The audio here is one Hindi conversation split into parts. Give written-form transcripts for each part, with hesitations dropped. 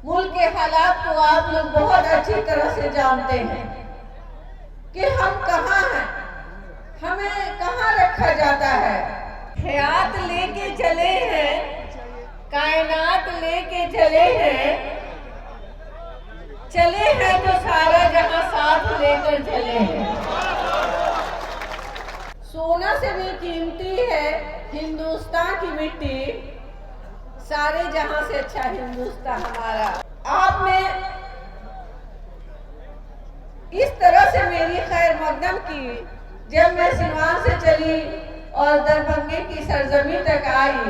मुल्क के हालात को आप लोग बहुत अच्छी तरह से जानते हैं कि हम कहाँ हैं, हमें कहाँ रखा जाता है। हयात लेके चले हैं, कायनात लेके चले हैं तो सारा जहां साथ लेकर चले हैं। सोना से भी कीमती है हिंदुस्तान की मिट्टी, सारे जहां से अच्छा हिंदुस्तान हमारा। आपने इस तरह से मेरी खैर मकदम की, जब मैं सिवान से चली और दरभंगे की सरजमी तक आई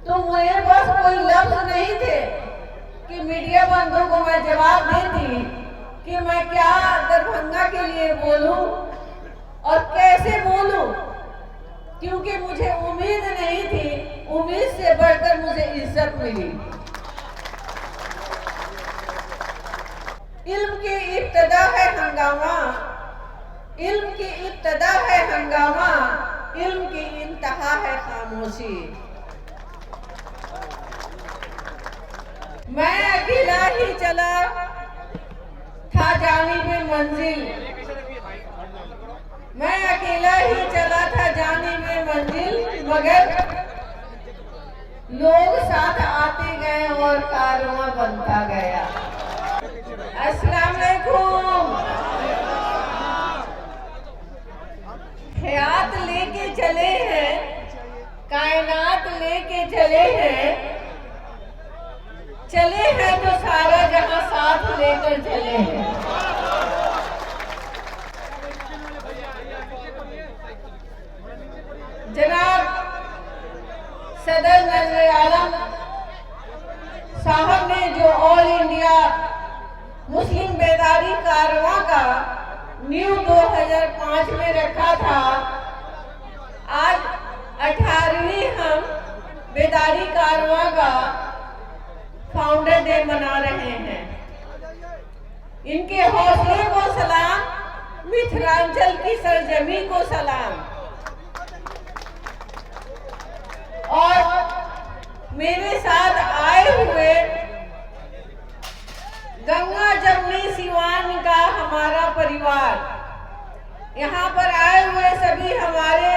तो मेरे पास कोई लफ्ज नहीं थे कि मीडिया बंधुओं को मैं जवाब देती कि मैं क्या दरभंगा के लिए बोलूं और कैसे बोलूं, क्योंकि मुझे उम्मीद नहीं थी। उम्मीद से बढ़कर मुझे इज्जत मिली। इल्म की इब्तदा है हंगामा, इल्म की इब्तदा है हंगामा, इल्म की इंतहा है खामोशी। मैं अकेला ही चला था जानिबे मंजिल, मैं अकेला ही चला था जानिबे मंजिल, मगर लोग साथ आते गए और कारवां बनता गया। अस्सलाम वालेकुम। हयात लेके चले हैं, कायनात लेके चले हैं तो सारा जहां साथ लेकर चले हैं। जनाब सदर नजर आलम साहब ने जो ऑल इंडिया मुस्लिम बेदारी कारवां का न्यू 2005 में रखा था, आज 18वीं हम बेदारी कारवां का फाउंडर डे मना रहे हैं। इनके हौसले को सलाम, मिथिलांचल की सरजमी को सलाम। और मेरे साथ आए हुए गंगा जमुनी सिवान का हमारा परिवार, यहाँ पर आए हुए सभी हमारे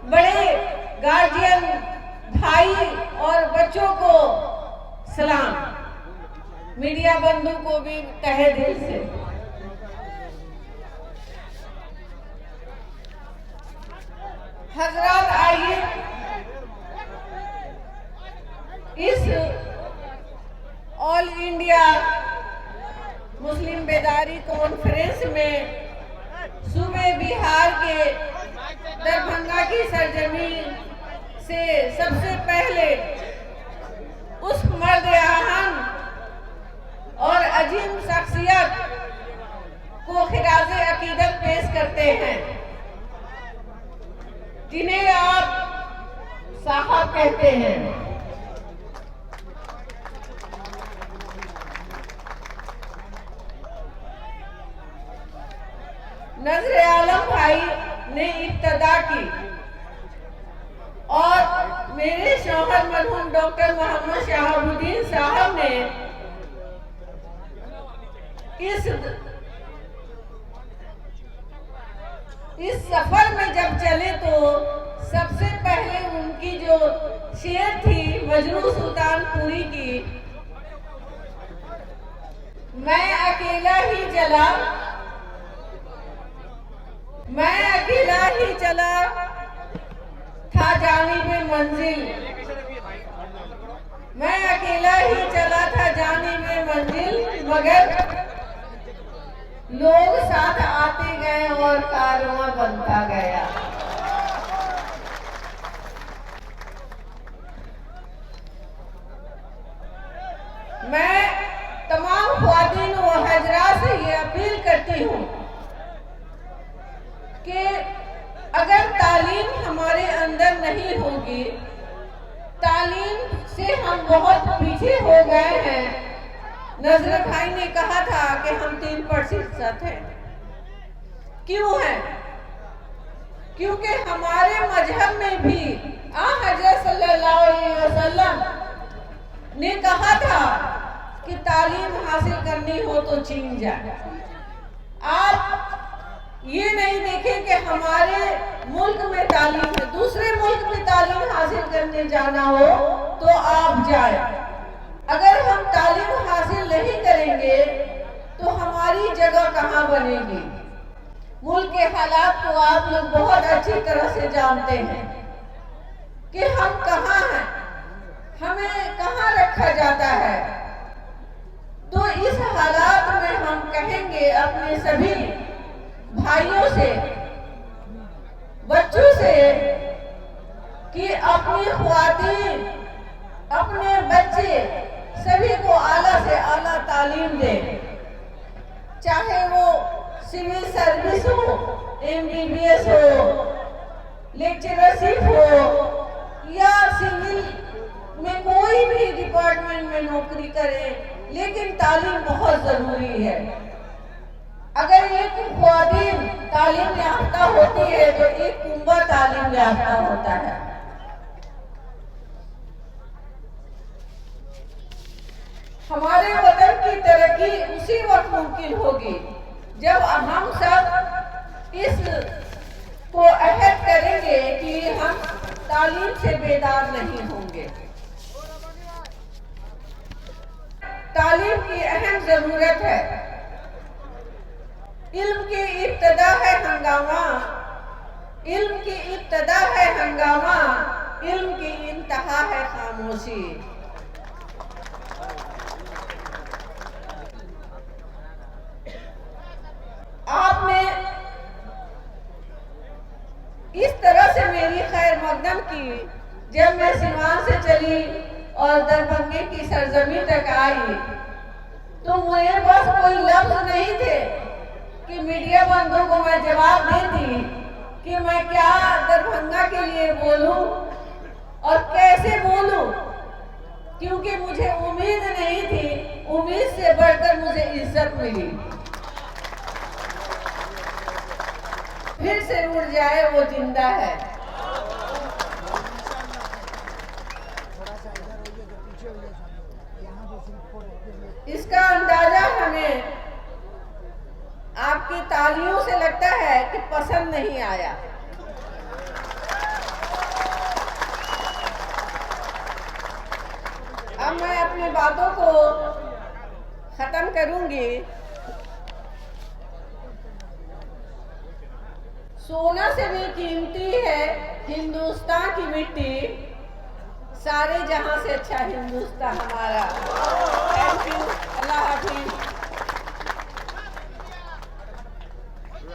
बड़े गार्जियन भाई और बच्चों को सलाम, मीडिया बंधु को भी तहे दिल से। हजरात आइए इस ऑल इंडिया मुस्लिम बेदारी कॉन्फ्रेंस में सूबे बिहार के दरभंगा की सरजमी से सबसे पहले उस मर्द आहम और अजीम शख्सियत को खिराज अकीदत पेश करते हैं, जिन्हें आप साहब कहते हैं। नजर आलम भाई ने इब्तदा की और मेरे शौहर मरहूम डॉक्टर मोहम्मद शहाबुद्दीन साहब ने इस सफर में जब चले तो सबसे पहले उनकी जो शेर थी मजनू सुल्तानपुरी की, मैं अकेला ही चला, मैं अकेला ही चला था जानिबे मंजिल, मैं अकेला ही चला था जानिबे मंजिल, मगर लोग साथ आते गए और कारवां बनता गया। मैं तमाम ख्वातीन व हजरात से ये अपील करती हूँ कि अगर तालीम हमारे अंदर नहीं होगी, तालीम से हम बहुत पीछे हो गए हैं। नजर भाई ने कहा था कि हम 3% हैं। क्यों है? क्योंकि हमारे मजहब में भी हज़रत सल्लल्लाहु अलैहि वसल्लम ने कहा था गलती हो तो चीन जाए। आप ये नहीं देखें कि हमारे मुल्क में तालीम है, दूसरे मुल्क में तालीम हासिल करने जाना हो तो आप जाए। अगर हम तालीम हासिल नहीं करेंगे तो हमारी जगह कहाँ बनेगी। मुल्क के हालात को आप लोग बहुत अच्छी तरह से जानते हैं कि हम कहाँ हैं, हमें कहाँ रखा जाता है। तो इस हालात में हम कहेंगे अपने सभी भाइयों से, बच्चों से कि अपनी ख्वातीन, अपने बच्चे सभी को आला से आला तालीम दें, चाहे वो सिविल सर्विस हो, MBBS हो, लेक्चरशिप हो या सिविल में कोई भी डिपार्टमेंट में नौकरी करे, लेकिन तालीम बहुत जरूरी है। अगर एक ख्वातीन तालीम याफ्ता होती है तो एक कुंबा तालीम याफ्ता होता है। हमारे वतन की तरक्की उसी वक्त मुमकिन होगी जब हम सब इस को अहद करेंगे कि हम तालीम से बेदार नहीं होंगे। तालीम की अहम जरूरत है। इल्म की इब्तदा है हंगामा, इल्म की इब्तदा है हंगामा, इल्म की इंतहा है खामोशी। आपने इस तरह से मेरी खैर मकदम की जब मैं सिवान से चली और दरभंगे की सरजमी तक आई, तो मेरे पास कोई लफ्ज नहीं थे कि मीडिया बंधुओं को मैं जवाब देती कि मैं क्या दरभंगा के लिए बोलूं और कैसे बोलूं, क्योंकि मुझे उम्मीद नहीं थी। उम्मीद से बढ़कर मुझे इज्जत मिली। फिर से उड़ जाए वो जिंदा है। इसका अंदाजा हमें आपकी तालियों से लगता है कि पसंद नहीं आया। अब मैं अपनी बातों को खत्म करूंगी। सोना से भी कीमती है हिंदुस्तान की मिट्टी, सारे जहां से अच्छा हिंदुस्तान हमारा।